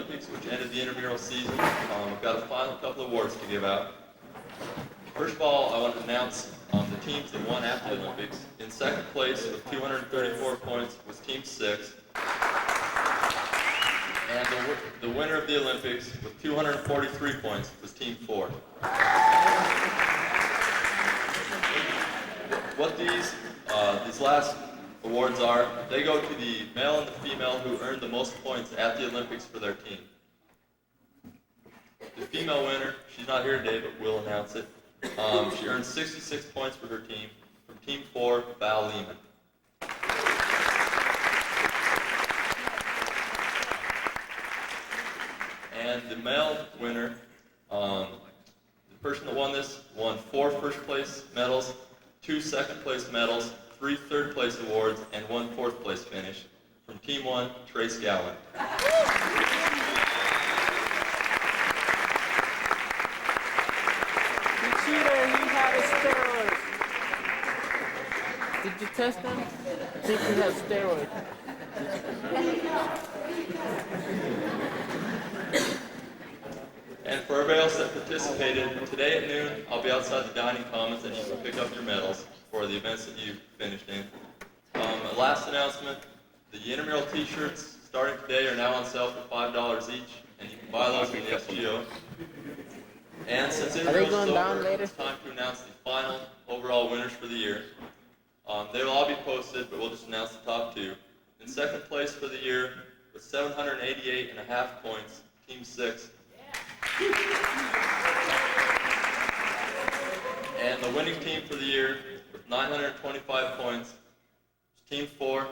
Olympics, which ended the intramural season. We've got a final couple of awards to give out. First of all, I want to announce the teams that won at the Olympics. In second place with 234 points was Team 6. And the winner of the Olympics with 243 points was Team 4. What these last awards are, they go to the male and the female who earned the most points at the Olympics for their team. The female winner, she's not here today, but we'll announce it. She earned 66 points for her team from Team 4, Val Lehman. And the male winner, the person that won this, won 4 first-place medals, 2 second-place medals, 3 third-place awards, and 1 fourth-place finish from Team 1, Trace Gowan. You cheater, he had a steroid. Did you test him? I think he has steroid. And for everybody else that participated, today at noon, I'll be outside the dining commons and you can pick up your medals for the events that you finished in. A last announcement, the intramural t-shirts starting today are now on sale for $5 each, and you can buy those from the SGO. And since intramural is over, it's time to announce the final overall winners for the year. They will all be posted, but we'll just announce the top 2. In second place for the year, with 788.5 points, Team 6. And the winning team for the year, with 925 points, Team 4,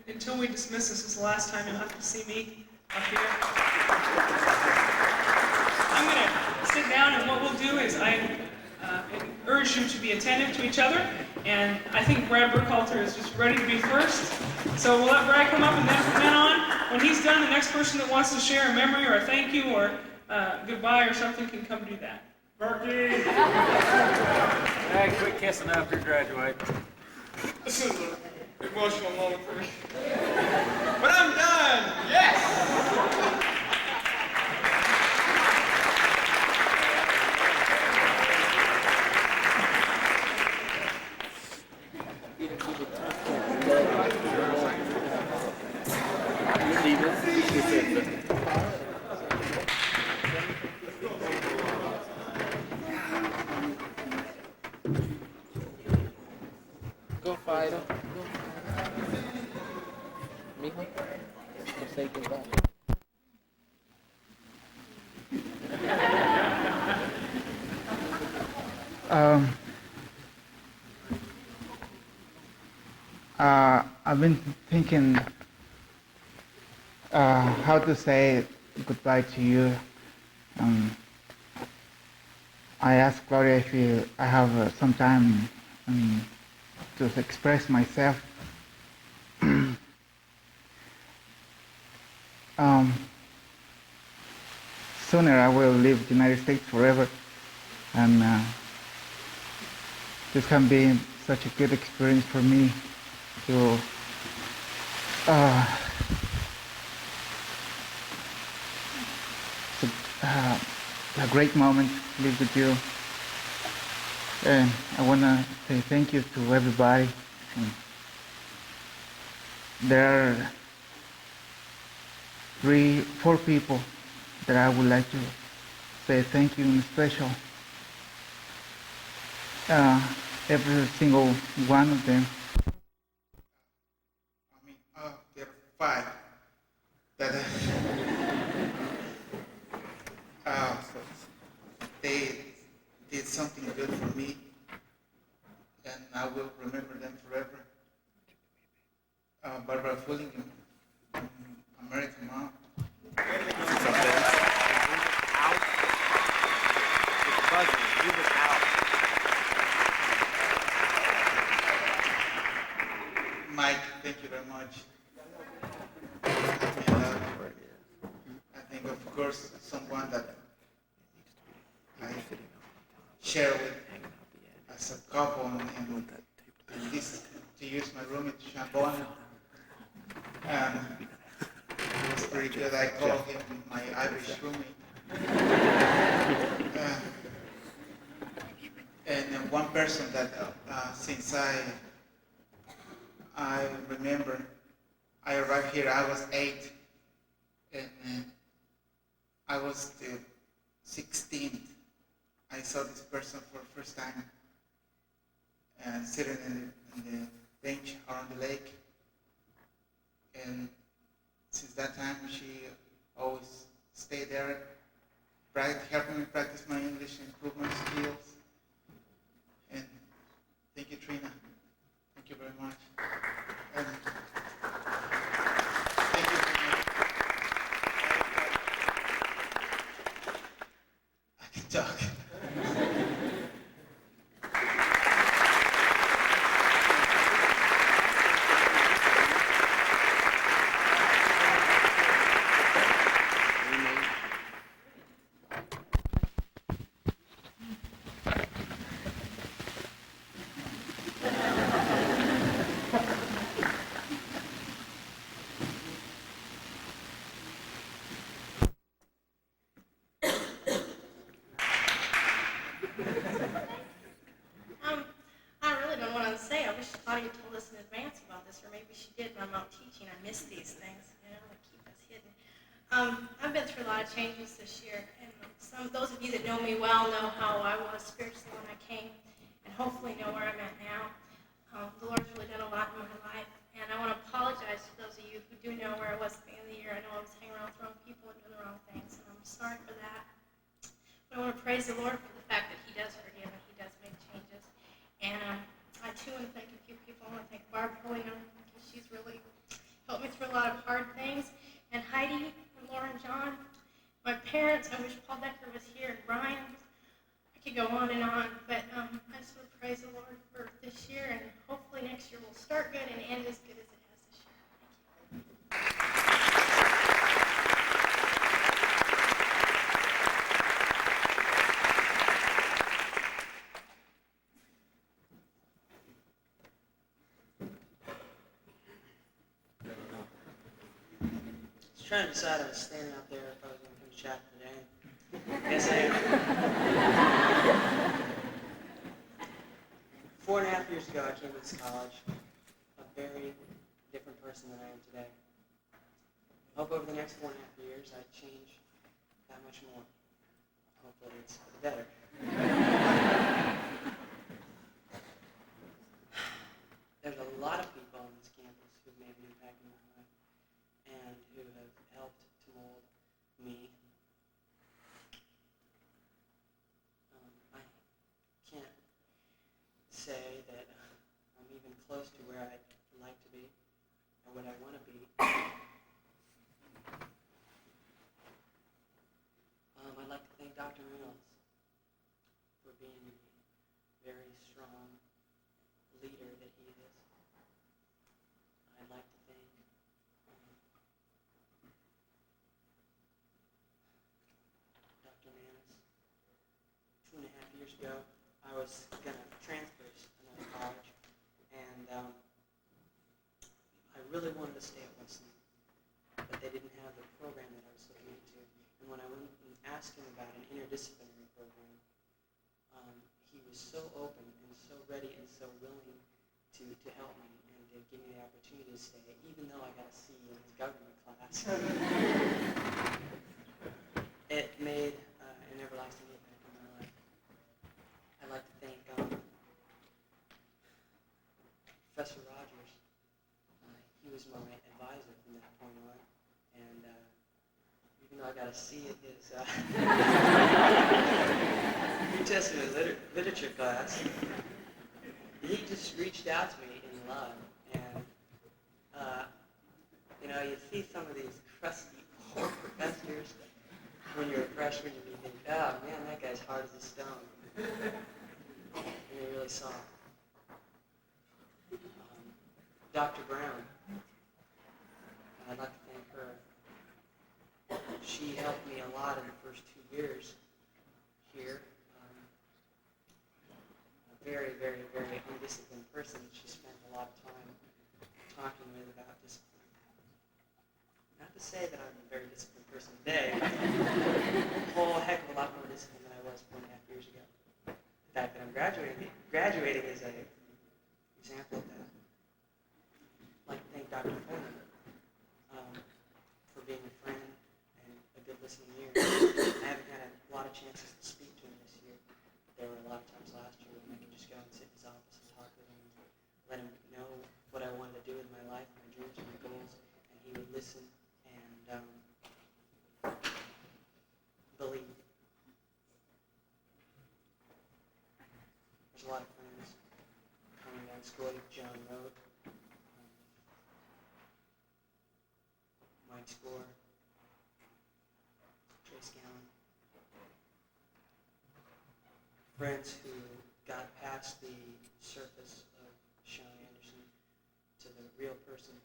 until we dismiss, this is the last time you'll have to see me up here. I'm going to sit down, and what we'll do is I urge you to be attentive to each other, and I think Brad Burkhalter is just ready to be first. So we'll let Brad come up, and then from then on, when he's done, the next person that wants to share a memory or a thank you or goodbye or something can come do that. Berkey! Hey, quit kissing after you graduate. This is an emotional moment for me. But I'm done! Yes! Go, Fido. Go. Mijo, say goodbye. I've been thinking how to say goodbye to you. I asked Claudia if I have some time to express myself. Sooner I will leave the United States forever, and this can be such a good experience for me to a great moment to live with you. And I want to say thank you to everybody. And there are 4 people that I would like to say thank you in special. Every single one of them. There are 5 that they did something good for me, and I will remember them forever. Barbara Fullingham, American Mom. Mike, thank you very much. And, I think, of course, someone that I share with as a couple, and this to use my room at Chambon. It was pretty good. I called him my Irish roommate. And one person that since I remember, I arrived here, I was 8, and I was the 16th. I saw this person for the first time, sitting in the bench around the lake. And since that time, she always stayed there, helping me practice my English and improve my skills. And thank you, Trina. Thank you very much. And thank you for me. I can talk. Claudia told us in advance about this, or maybe she did when I'm out teaching. I miss these things, they keep us hidden. I've been through a lot of changes this year, and those of you that know me well know how I was spiritually when I came, and hopefully know where I'm at now. The Lord's really done a lot in my life, and I want to apologize to those of you who do know where I was at the end of the year. I know I was hanging around with the wrong people and doing the wrong things, and I'm sorry for that. But I want to praise the Lord for the fact that He does forgive and He does make changes. And I too want to thank a few people. I want to thank Barb Fullingham, because she's really put me through a lot of hard things. And Heidi and Laura and John, my parents, I wish Paul Decker was here, and Brian. I could go on, but I just want to praise the Lord for this year, and hopefully next year will start good and end as good as it has this year. Thank you. I was trying to decide I was standing out there if I was going to come to chapel today. Yes, I am. 4.5 years ago, I came to this college a very different person than I am today. I hope over the next 4.5 years I change that much more. Hopefully it's for the better. There's a lot of people on this campus who've made an impact in my life and who have helped to mold me. I can't say that I'm even close to where I'd like to be or what I want to be. I'd like to thank Dr. Mills for being the very strong leader that he is. I'd like to thank Dr. Manis. 2.5 years ago, I was going to transfer to another college, and I really wanted to stay at Wesleyan, but they didn't have the program that I was looking into. And when I went and asked him about an interdisciplinary program, he was so open and so ready and so willing to help me and to give me the opportunity to stay, even though I got a C in his government class. It made an everlasting impact on my life. I'd like to thank Professor Rogers. He was my advisor from that point on, and even though I got a C in his New Testament literature class, he just reached out to me in love, and you see some of these crusty old professors when you're a freshman and you think, oh man, that guy's hard as a stone, and you're really soft. Dr. Brown, I'd like to thank her. She helped me a lot in the first 2 years here. A very, very, very undisciplined person. She spent a lot of time talking with about discipline. Not to say that I'm a very disciplined person today, but a whole heck of a lot more disciplined than I was 4.5 years ago. The fact that I'm graduating is an example of that. I'd like to thank Dr. Foreman for being a friend and a good listening ear. I haven't had a lot of chances to speak to him this year, but there were a lot of times last year when I could just go and sit in his office and talk with him and let him know what I wanted to do with my life, my dreams, my goals, and he would listen and believe. There's a lot of friends coming down school, John Road, Mike Score, Trace Gown. Friends who got past the surface of Sean Anderson to the real person.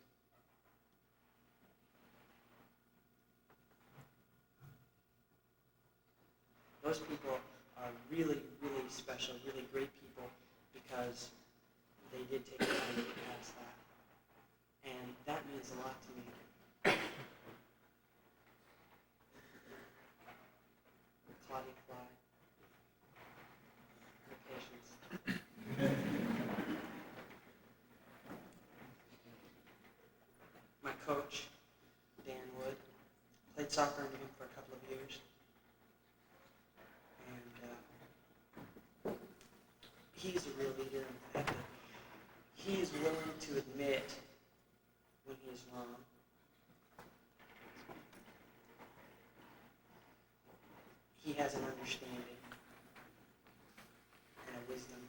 Those people are really, really special, really great people because they did take time to get past that. And that means a lot to me. Claudia, Flye, her patience. My coach, Dan Wood, played soccer under him for a couple of years. And he's a real leader in the fact that he is willing to admit when he is wrong. He has an understanding and a wisdom.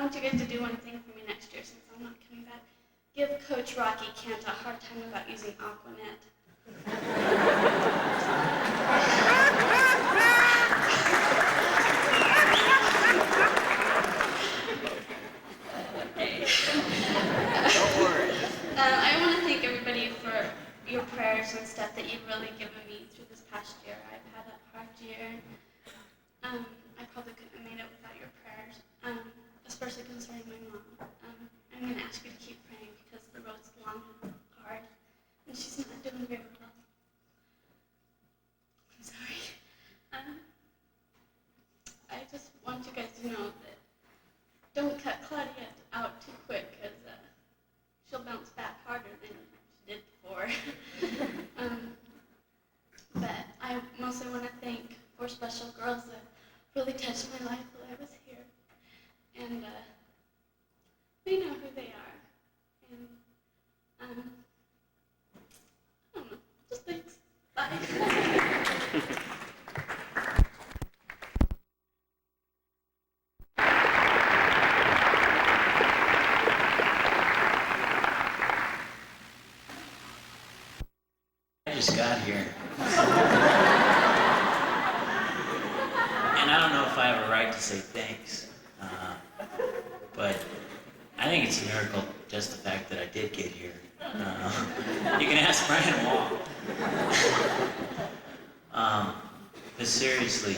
want you guys to do one thing for me next year since I'm not coming back. Give Coach Rocky Kent a hard time about using Aquanet. I want to thank everybody for your prayers and stuff that you've really given me through this past year. I've had a hard year. I probably couldn't have made it without your prayers, especially concerning my mom. I'm going to ask you to keep praying because the road's long and hard, and she's not doing very well. I'm sorry. I just want you guys to know that don't cut Claudia out too quick because she'll bounce back harder than she did before. But I mostly want to thank 4 special girls that really touched my life while I was here. And they know who they are. And I don't know, just thanks. Bye. I just got here. And I don't know if I have a right to say thanks, but I think it's a miracle just the fact that I did get here. You can ask Brian Wall. But seriously,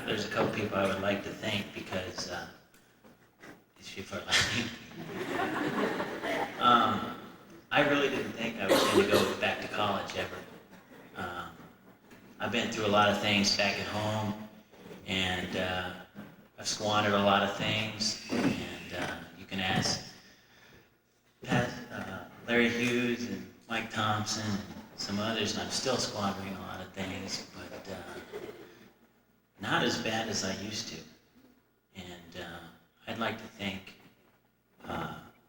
there's a couple people I would like to thank because these people are like me. I really didn't think I was going to go back to college ever. I've been through a lot of things back at home, and I've squandered a lot of things, and you can ask Larry Hughes and Mike Thompson and some others, and I'm still squandering a lot of things, but not as bad as I used to. And I'd like to thank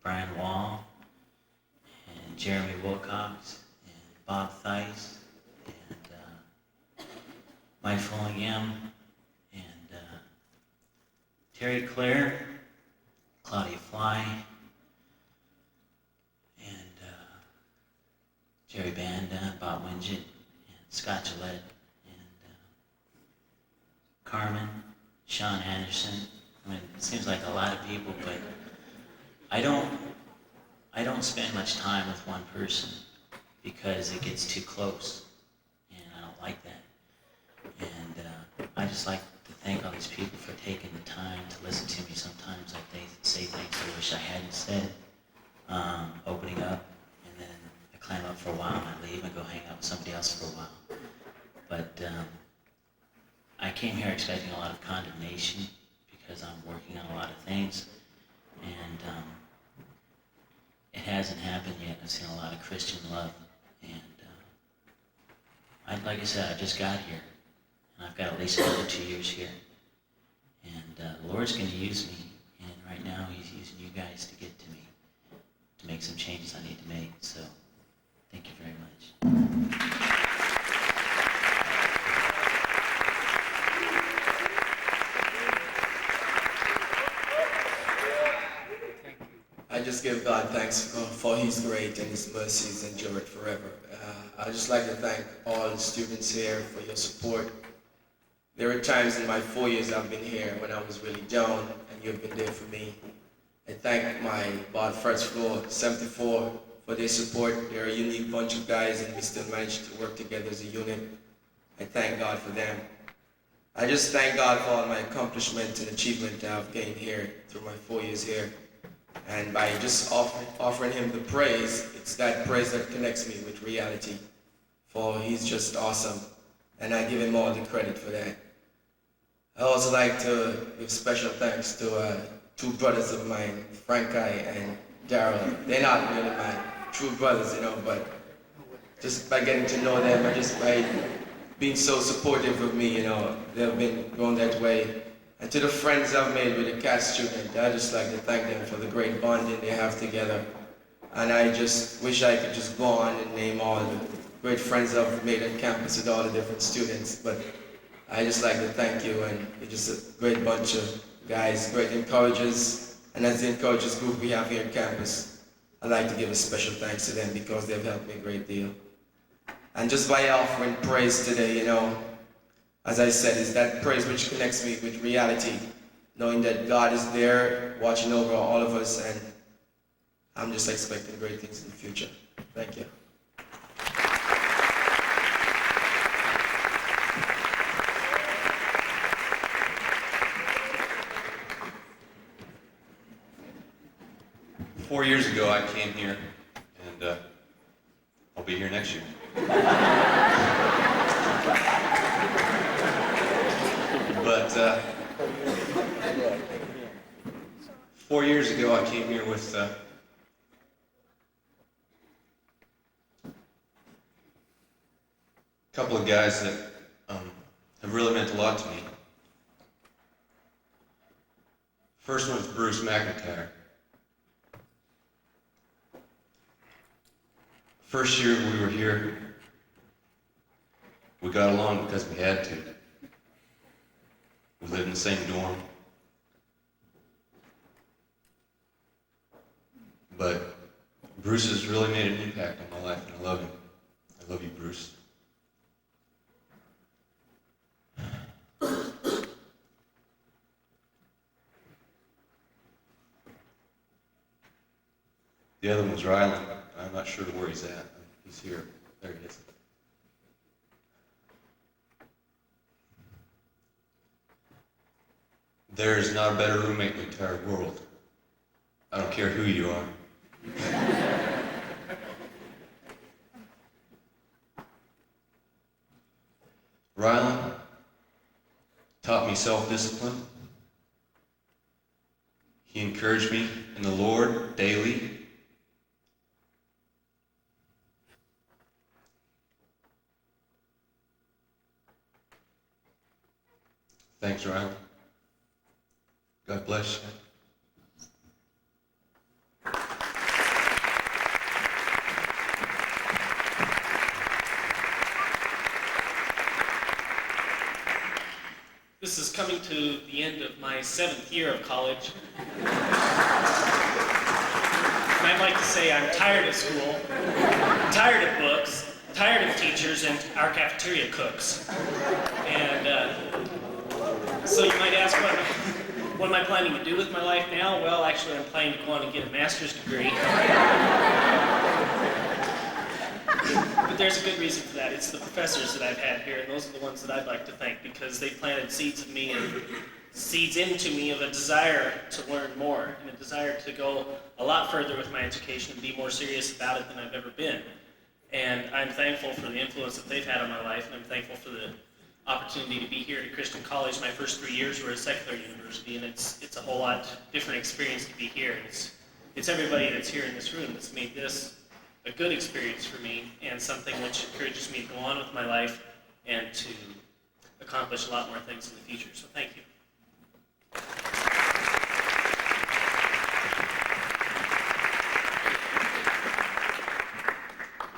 Brian Wall, and Jeremy Wilcox, and Bob Theis, and Mike Fullingham, and Terry Clare, Claudia Flye, and Jerry Banda, Bob Winget, and Scott Gillette, and Carmen, Sean Anderson. I mean, it seems like a lot of people, but I don't spend much time with one person because it gets too close, and I don't like that. And I just like to thank all these people for taking the time to listen to me. Sometimes they say things I wish I hadn't said, opening up, and then I climb up for a while and I leave and go hang out with somebody else for a while. But I came here expecting a lot of condemnation because I'm working on a lot of things, and it hasn't happened yet. I've seen a lot of Christian love, and like I said, I just got here, and I've got at least another 2 years here, and the Lord's going to use me, and right now He's using you guys to get to me, to make some changes I need to make, so thank you very much. I just give God thanks for His grace and His mercies endure it forever. I'd just like to thank all the students here for your support. There were times in my 4 years I've been here when I was really down, and you've been there for me. I thank my first floor, 74, for their support. They're a unique bunch of guys, and we still managed to work together as a unit. I thank God for them. I just thank God for all my accomplishments and achievement I've gained here through my 4 years here. And by just offering Him the praise, it's that praise that connects me with reality. For He's just awesome, and I give Him all the credit for that. I also like to give special thanks to 2 brothers of mine, Frankie and Daryl. They're not really my true brothers, but just by getting to know them and just by being so supportive of me, they've been going that way. And to the friends I've made with the CAT student, I just like to thank them for the great bonding they have together. And I just wish I could just go on and name all the great friends I've made on campus with all the different students. But I just like to thank you, and you're just a great bunch of guys, great encouragers, And as the encouragers group we have here on campus, I'd like to give a special thanks to them because they've helped me a great deal. And just by offering praise today, as I said, is that praise which connects me with reality, knowing that God is there watching over all of us, and I'm just expecting great things in the future. Thank you. Four years ago, I came here, and I'll be here next year. But 4 years ago, I came here with a couple of guys that have really meant a lot to me. First one was Bruce McIntyre. First year we were here, we got along because we had to. We lived in the same dorm. But Bruce has really made an impact on my life, and I love him. I love you, Bruce. The other one's Rylan. I'm not sure where he's at. He's here. There he is. There is not a better roommate in the entire world. I don't care who you are. Rylan taught me self-discipline. He encouraged me in the Lord daily. Thanks, Rylan. God bless you. This is coming to the end of my 7th year of college. And I'd like to say I'm tired of school, tired of books, tired of teachers and our cafeteria cooks. And so you might ask, what am I planning to do with my life now? Well, actually, I'm planning to go on and get a master's degree. But there's a good reason for that. It's the professors that I've had here, and those are the ones that I'd like to thank because they planted seeds of me and seeds into me of a desire to learn more and a desire to go a lot further with my education and be more serious about it than I've ever been. And I'm thankful for the influence that they've had on my life, and I'm thankful for the opportunity to be here at Christian College. My first 3 years were at secular university, and it's a whole lot different experience to be here. It's everybody that's here in this room that's made this a good experience for me and something which encourages me to go on with my life and to accomplish a lot more things in the future. So thank you.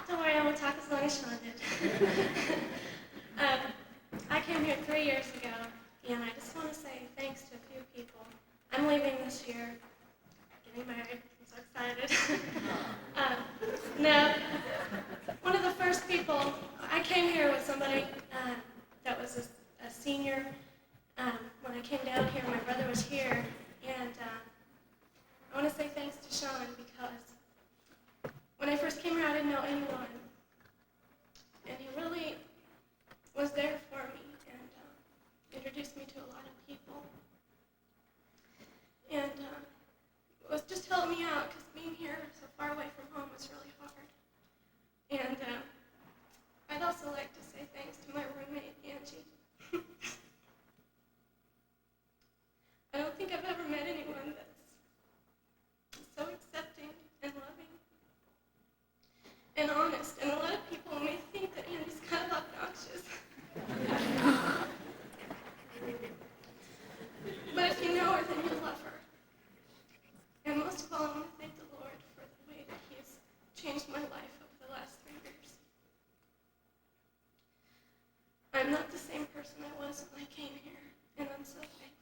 Don't worry, I won't talk as long as Sean did. I came here 3 years ago, and I just want to say thanks to a few people. I'm leaving this year, getting married. I'm so excited. No, one of the first people, I came here with somebody that was a senior. When I came down here, my brother was here, and I want to say thanks to Sean because when I first came here, I didn't know anyone, and he really was there for me and introduced me to a lot of people. And it was just helping me out because being here so far away from home was really hard. And I'd also like to say thanks to my roommate, Angie. I don't think I've ever met anyone that's so accepting and loving and honest. And a lot of people may think that Andy's kind of obnoxious. But if you know her, then you'll love her. And most of all, I want to thank the Lord for the way that He has changed my life over the last 3 years. I'm not the same person I was when I came here, and I'm so thankful.